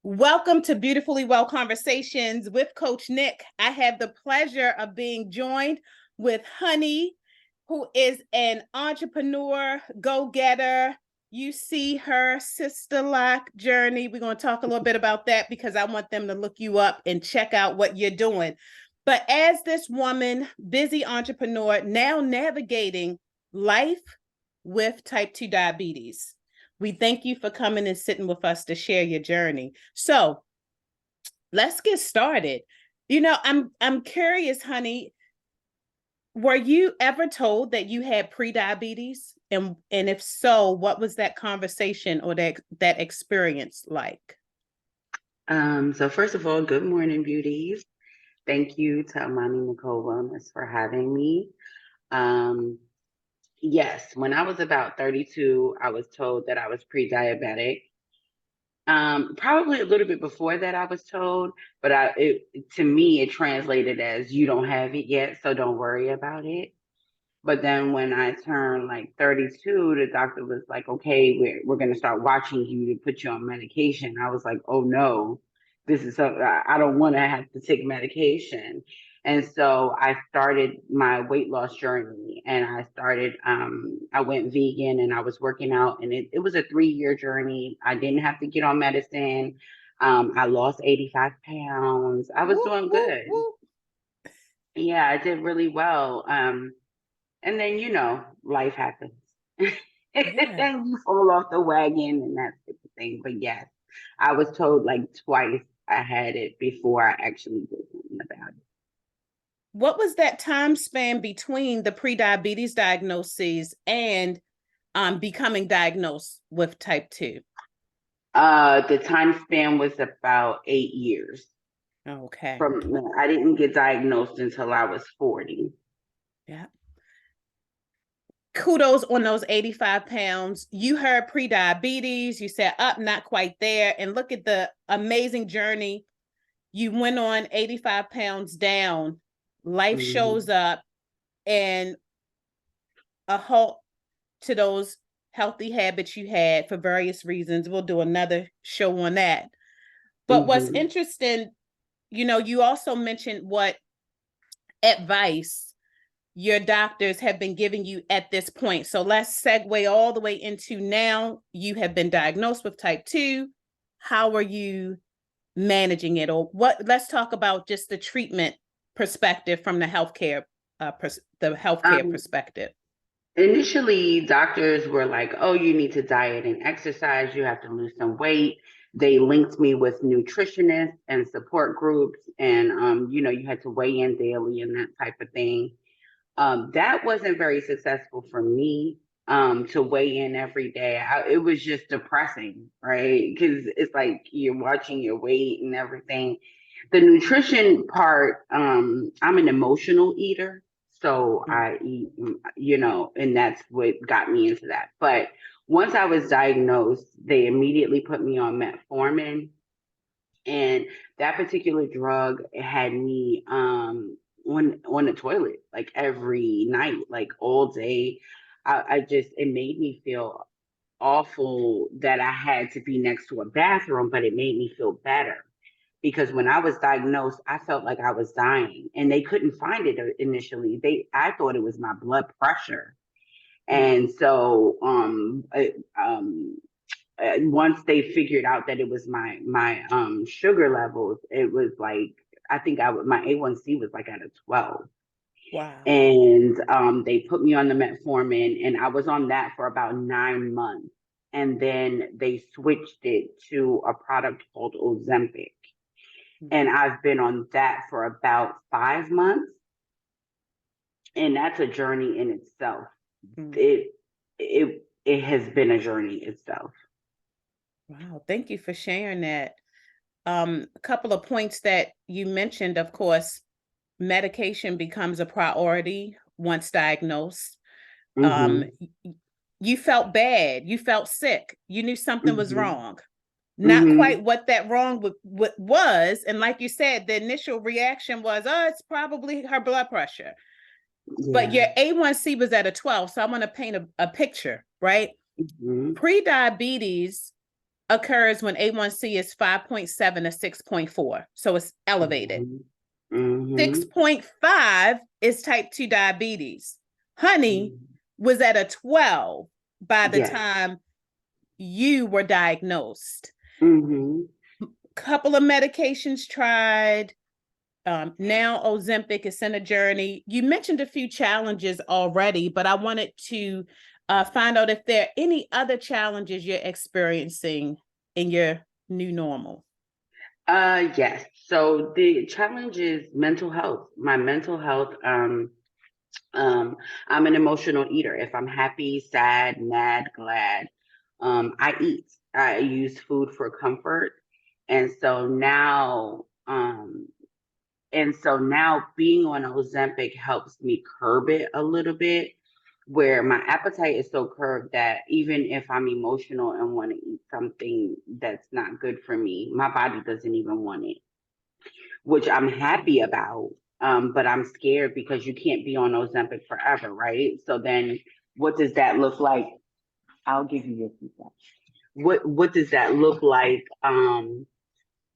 Welcome to Beautifully Well Conversations with Coach Nick. I have the pleasure of being joined with Hunny, who is an entrepreneur, go-getter. You see her sister-like journey. We're going to talk a little bit about that because I want them to look you up and check out what you're doing. But as this woman, busy entrepreneur, now navigating life with type 2 diabetes, we thank you for coming and sitting with us to share your journey. So let's get started. I'm curious, Hunny, were you ever told that you had prediabetes? And if so, what was that conversation or that experience like? So first of all, good morning, beauties. Thank you to Amani Nicole Wellness for having me. Um, yes, when I was about 32, I was told that I was pre-diabetic. Probably a little bit before that I was told, but to me it translated as you don't have it yet, so don't worry about it. But then when I turned like 32, the doctor was like, okay, we're going to start watching you to put you on medication. I was like, oh no, this is something I don't want to have to take medication. And so I started my weight loss journey and I went vegan and I was working out and it was a 3-year journey. I didn't have to get on medicine. I lost 85 pounds. I was Woo, doing woo, good. woo. Yeah, I did really well. And then, life happens. Yeah. And you fall off the wagon and that type of thing. But yes, I was told like twice I had it before I actually did something about it. What was that time span between the prediabetes diagnoses and becoming diagnosed with type 2? The time span was about 8 years. Okay. I didn't get diagnosed until I was 40. Yeah. Kudos on those 85 pounds. You heard pre-diabetes. You said up, not quite there. And look at the amazing journey. You went on 85 pounds down. Life shows up and a halt to those healthy habits you had for various reasons. We'll do another show on that. But what's interesting, you also mentioned what advice your doctors have been giving you at this point. So let's segue all the way into now. You have been diagnosed with type 2. How are you managing it? Or what? Let's talk about just the treatment perspective from the healthcare Um, perspective. Initially, doctors were like, oh, you need to diet and exercise. You have to lose some weight. They linked me with nutritionists and support groups. And, you had to weigh in daily and that type of thing. That wasn't very successful for me to weigh in every day. It was just depressing, right? Because it's like you're watching your weight and everything. The nutrition part, I'm an emotional eater. So I eat, and that's what got me into that. But once I was diagnosed, they immediately put me on metformin. And that particular drug had me on the toilet like every night, like all day. It made me feel awful that I had to be next to a bathroom, but it made me feel better because when I was diagnosed, I felt like I was dying and they couldn't find it initially. I thought it was my blood pressure. And so once they figured out that it was my sugar levels, it was like I think my A1C was like at a 12. Wow. And they put me on the metformin, and I was on that for about 9 months. And then they switched it to a product called Ozempic, and I've been on that for about 5 months, and that's a journey in itself. It it has been a journey itself. Wow. Thank you for sharing that. A couple of points that you mentioned, of course, medication becomes a priority once diagnosed. Um, Mm-hmm. you felt bad. You felt sick. You knew something was Mm-hmm. wrong. Not Mm-hmm. quite what that wrong was. And like you said, the initial reaction was, oh, it's probably her blood pressure. But Yeah. your A1C was at a 12. So I'm going to paint a picture, right? Mm-hmm. Pre-diabetes occurs when A1C is 5.7 to 6.4. So it's elevated. Mm-hmm. Mm-hmm. 6.5 is type 2 diabetes. Honey was at a 12 by the time you were diagnosed. Mm-hmm. Couple of medications tried. Now Ozempic is in a journey. You mentioned a few challenges already, but I wanted to find out if there are any other challenges you're experiencing in your new normal. Yes. So the challenge is mental health. My mental health, I'm an emotional eater. If I'm happy, sad, mad, glad, I eat. I use food for comfort. And so now, being on Ozempic helps me curb it a little bit, where my appetite is so curbed that even if I'm emotional and want to eat something that's not good for me, my body doesn't even want it, which I'm happy about. But I'm scared because you can't be on Ozempic forever, right? So then what does that look like? I'll give you your feedback. What does that look like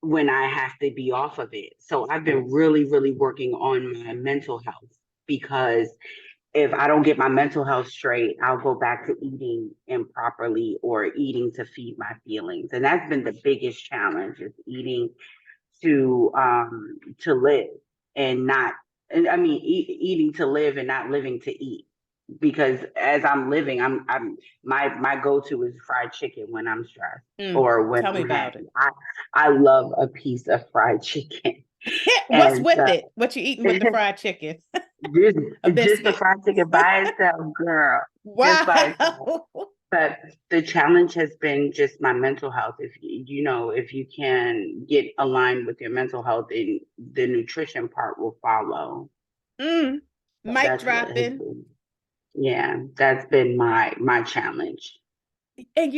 when I have to be off of it? So I've been really, really working on my mental health, because if I don't get my mental health straight, I'll go back to eating improperly or eating to feed my feelings. And that's been the biggest challenge, is eating to live, and not, and I mean eating to live and not living to eat. Because as I'm living, I'm my go-to is fried chicken when I'm stressed or when Tell me I'm about happy. it. I love a piece of fried chicken. What's And with it? What you eating with the fried chicken? just A just the biscuit. fried chicken by itself, girl, just by itself. Wow. But the challenge has been just my mental health. If if you can get aligned with your mental health, then the nutrition part will follow. So Mic that's what has dropping. been, yeah, that's been my challenge. And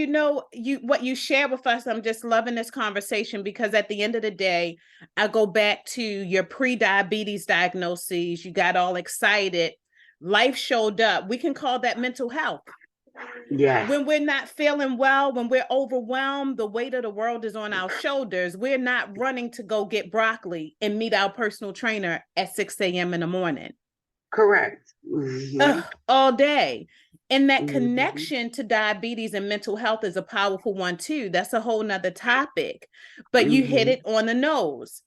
what you share with us, I'm just loving this conversation, because at the end of the day, I go back to your pre-diabetes diagnoses. You got all excited. Life showed up. We can call that mental health. Yes, When we're not feeling well, when we're overwhelmed, the weight of the world is on our shoulders. We're not running to go get broccoli and meet our personal trainer at 6 a.m. in the morning. correct. Mm-hmm. All day. And that Mm-hmm. connection to diabetes and mental health is a powerful one too. That's a whole nother topic, but you hit Mm-hmm. it on the nose.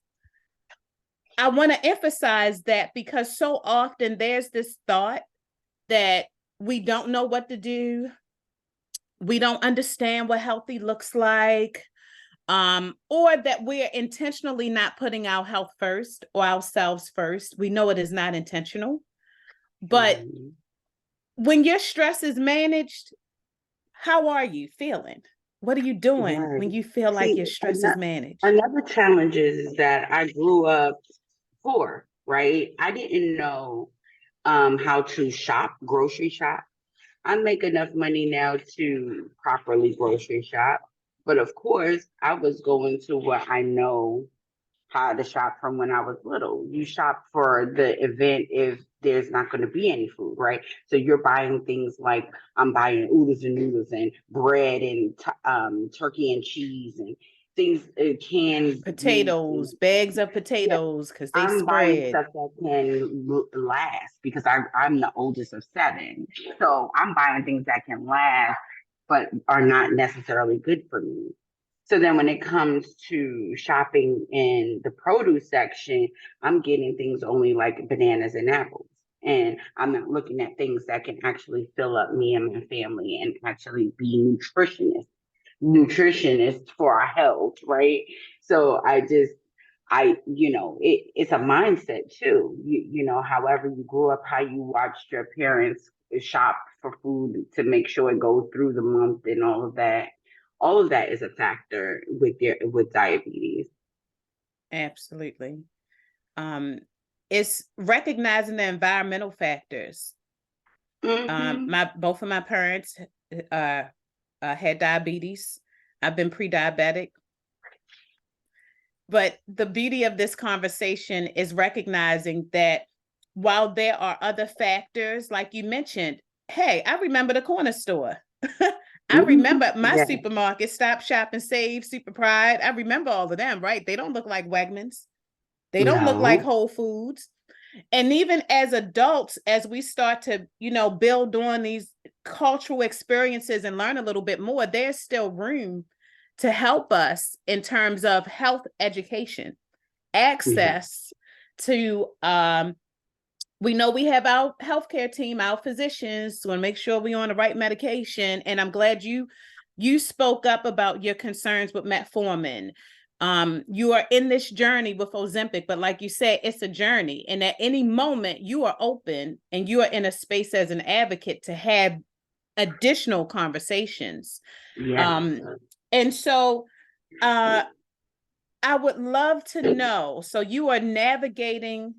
I want to emphasize that, because so often there's this thought that we don't know what to do. We don't understand what healthy looks like, or that we're intentionally not putting our health first or ourselves first. We know it is not intentional, but Mm-hmm. when your stress is managed, how are you feeling? What are you doing Right. when you feel like See, your stress is managed? another challenge is that I grew up poor, right? I didn't know how to shop, grocery shop. I make enough money now to properly grocery shop. But of course, I was going to what I know how to shop from when I was little. You shop for the event if there's not going to be any food, right? So you're buying things like, I'm buying oodles and noodles and bread and turkey and cheese and things, canned meats. Potatoes, bags of Yeah, potatoes, because they I'm buying spread. stuff that can last, because I'm the oldest of seven. So I'm buying things that can last, but are not necessarily good for me. So then when it comes to shopping in the produce section, I'm getting things only like bananas and apples. And I'm not looking at things that can actually fill up me and my family and actually be nutritionists for our health, right? So it's a mindset too. However you grew up, how you watched your parents shop for food to make sure it goes through the month and all of that. All of that is a factor with diabetes. Absolutely. Um, it's recognizing the environmental factors. Mm-hmm. Both of my parents uh, had diabetes. I've been pre-diabetic. But the beauty of this conversation is recognizing that while there are other factors, like you mentioned, hey, I remember the corner store. I remember my Yeah. supermarket, Stop, Shop, and Save, Super Pride. I remember all of them, right? They don't look like Wegmans. They don't look like No. Whole Foods. And even as adults, as we start to, build on these cultural experiences and learn a little bit more, there's still room to help us in terms of health education, Yeah. access to we know we have our healthcare team, our physicians, to make sure we're on the right medication. And I'm glad you spoke up about your concerns with metformin. You are in this journey with Ozempic, but like you said, it's a journey. And at any moment, you are open and you are in a space as an advocate to have additional conversations. Yeah. And so I would love to know. So you are navigating,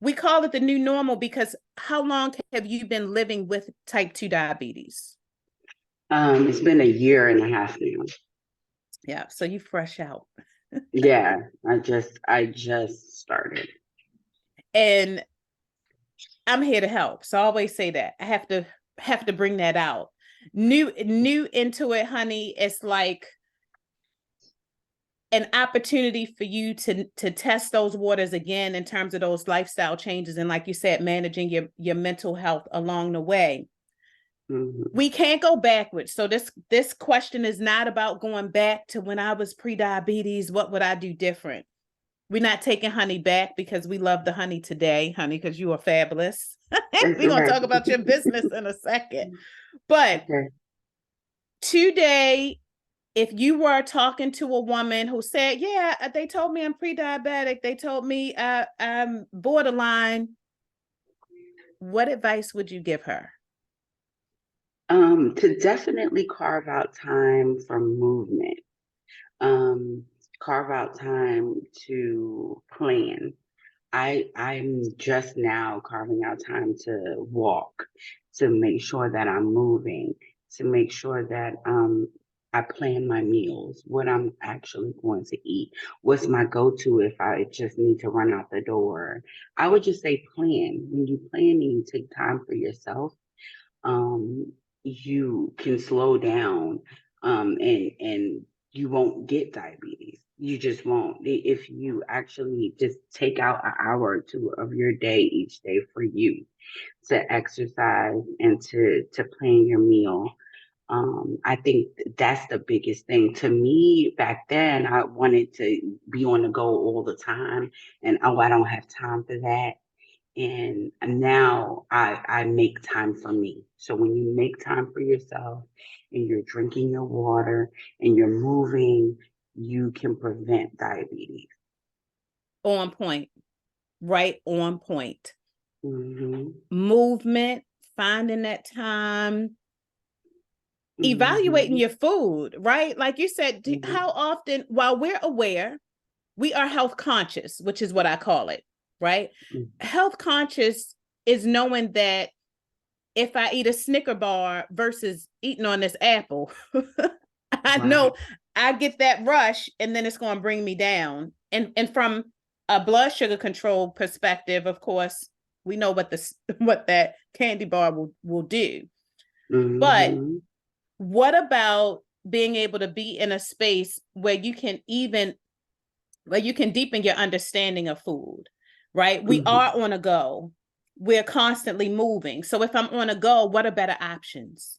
we call it the new normal, because how long have you been living with type 2 diabetes? It's been a year and a half now. Yeah, so you fresh out. Yeah, I just started. And I'm here to help. So I always say that. I have to bring that out. New into it, honey. It's like an opportunity for you to test those waters again in terms of those lifestyle changes, and like you said, managing your mental health along the way. Mm-hmm. We can't go backwards. So this question is not about going back to when I was pre-diabetes. What would I do different? We're not taking honey back, because we love the honey today, honey, because you are fabulous. That's We're going to right. talk about your business in a second. But Okay. today, if you were talking to a woman who said, yeah, they told me I'm pre-diabetic, they told me I'm borderline, what advice would you give her? To definitely carve out time for movement. Um, Carve out time to plan. I'm just now carving out time to walk, to make sure that I'm moving, to make sure that I plan my meals, what I'm actually going to eat, what's my go-to if I just need to run out the door. I would just say plan. When you plan and you take time for yourself, um, you can slow down, and you won't get diabetes. You just won't. If you actually just take out an hour or two of your day each day for you to exercise and to plan your meal. I think that's the biggest thing. To me, back then, I wanted to be on the go all the time, and oh, I don't have time for that. And now I make time for me. So when you make time for yourself and you're drinking your water and you're moving, you can prevent diabetes. On point, right on point. Mm-hmm. Movement, finding that time, evaluating Mm-hmm. your food, right? Like you said, Mm-hmm. how often, while we're aware, we are health conscious, which is what I call it, right? Health conscious is knowing that if I eat a Snicker bar versus eating on this apple, I Right. know I get that rush and then it's going to bring me down. And from a blood sugar control perspective, of course, we know what that candy bar will do. But Mm-hmm. what about being able to be in a space where you can deepen your understanding of food, right? We Mm-hmm. are on a go. We're constantly moving. So if I'm on a go, what are better options?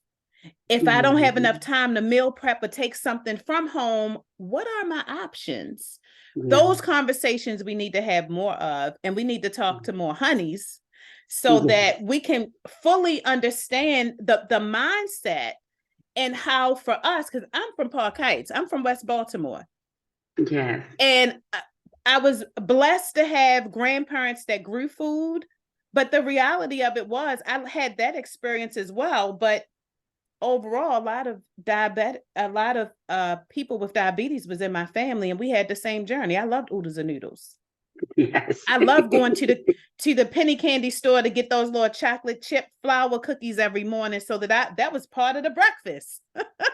If I don't have enough Mm-hmm. time to meal prep or take something from home, what are my options? Yeah. Those conversations we need to have more of, and we need to talk to more honeys so Yes. that we can fully understand the mindset and how for us, because I'm from Park Heights, I'm from West Baltimore. Yes. And I was blessed to have grandparents that grew food. But the reality of it was I had that experience as well. But overall, a lot of people with diabetes was in my family, and we had the same journey. I loved oodles and noodles. Yes. I love going to the penny candy store to get those little chocolate chip flour cookies every morning, so that was part of the breakfast.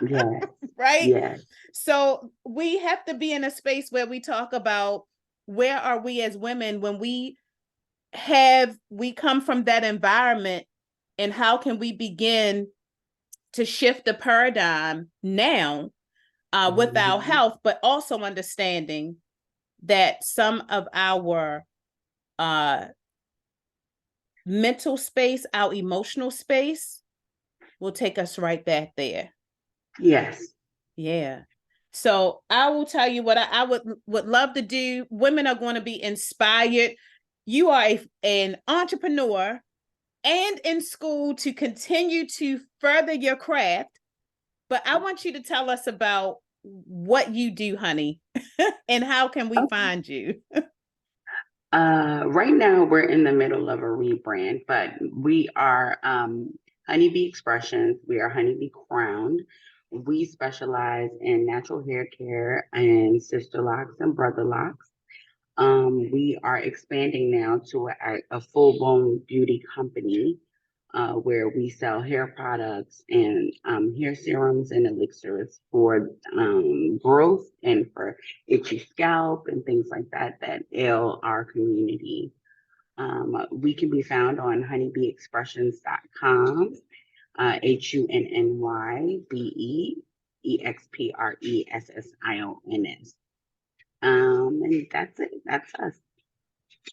Yes. Right? Yes. So we have to be in a space where we talk about where are we as women when we come from that environment, and how can we begin to shift the paradigm now with our health, but also understanding that some of our mental space, our emotional space will take us right back there. Yes. Yeah. So I will tell you what I would love to do. Women are going to be inspired. You are an entrepreneur and in school to continue to further your craft. But I want you to tell us about what you do, honey, and how can we find you? Right now we're in the middle of a rebrand, but we are Honeybee Expressions. We are Honeybee Crowned. We specialize in natural hair care and sister locks and brother locks. We are expanding now to a full-blown beauty company where we sell hair products and hair serums and elixirs for growth and for itchy scalp and things like that that ail our community. We can be found on honeybeeexpressions.com, HUNNYBEEXPRESSIONS. And that's it. That's us.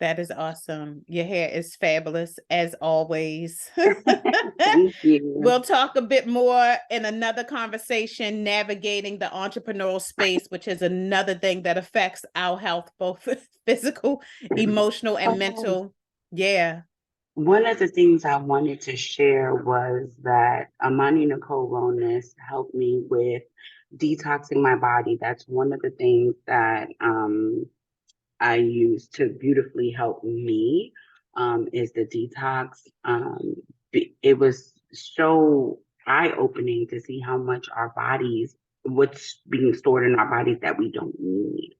That is awesome. Your hair is fabulous as always. Thank you. We'll talk a bit more in another conversation, navigating the entrepreneurial space, which is another thing that affects our health, both physical, emotional, and mental. Yeah. One of the things I wanted to share was that Amani Nicole Wellness helped me with detoxing my body. That's one of the things that I use to beautifully help me is the detox. It was so eye-opening to see how much our bodies, what's being stored in our bodies that we don't need.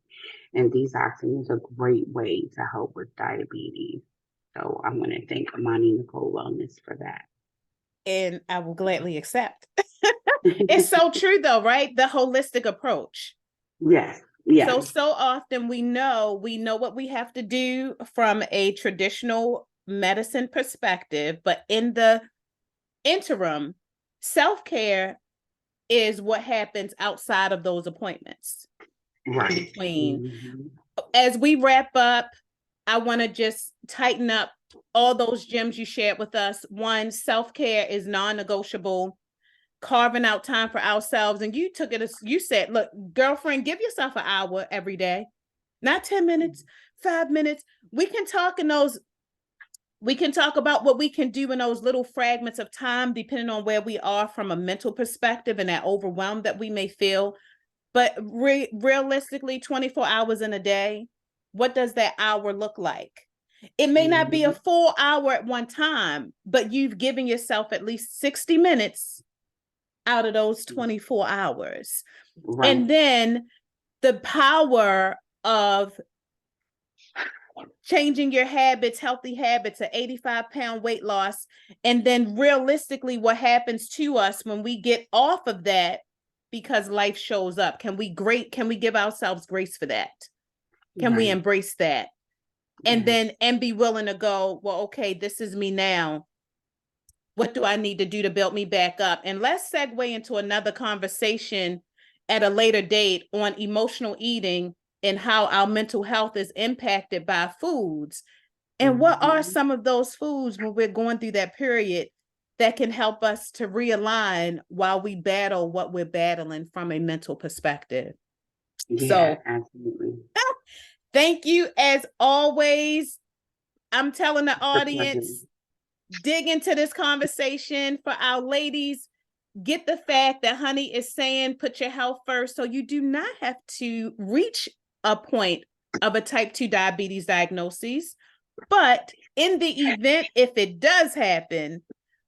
And detoxing is a great way to help with diabetes. So I'm going to thank Amani Nicole Wellness for that. And I will gladly accept. It's so true though, right? The holistic approach. Yes. Yes. So often we know what we have to do from a traditional medicine perspective, but in the interim, self-care is what happens outside of those appointments. Right. In between. As we wrap up, I want to just tighten up all those gems you shared with us. One, self-care is non-negotiable. Carving out time for ourselves. And you took it as you said, look, girlfriend, give yourself an hour every day, not 10 minutes, 5 minutes. We can talk about what we can do in those little fragments of time, depending on where we are from a mental perspective and that overwhelm that we may feel. But realistically, 24 hours in a day, what does that hour look like? It may not be a full hour at one time, but you've given yourself at least 60 minutes out of those 24 hours. Right. And then the power of changing your habits, healthy habits, an 85-pound weight loss. And then realistically, what happens to us when we get off of that because life shows up? Can we give ourselves grace for that? Can we embrace that? And then be willing to go, well, okay, this is me now. What do I need to do to build me back up? And let's segue into another conversation at a later date on emotional eating and how our mental health is impacted by foods. And what are some of those foods when we're going through that period that can help us to realign while we battle what we're battling from a mental perspective? Yeah, so absolutely. Thank you as always. I'm telling the audience, dig into this conversation. For our ladies, get the fact that Honey is saying put your health first, so you do not have to reach a point of a type 2 diabetes diagnosis. But in the event, if it does happen,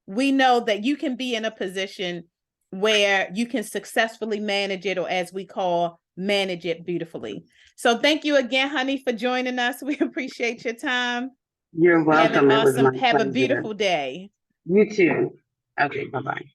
we know that you can be in a position where you can successfully manage it, or as we call, manage it beautifully. So thank you again, Honey, for joining us. We appreciate your time. You're welcome. Have a beautiful day. You too. Okay, bye-bye.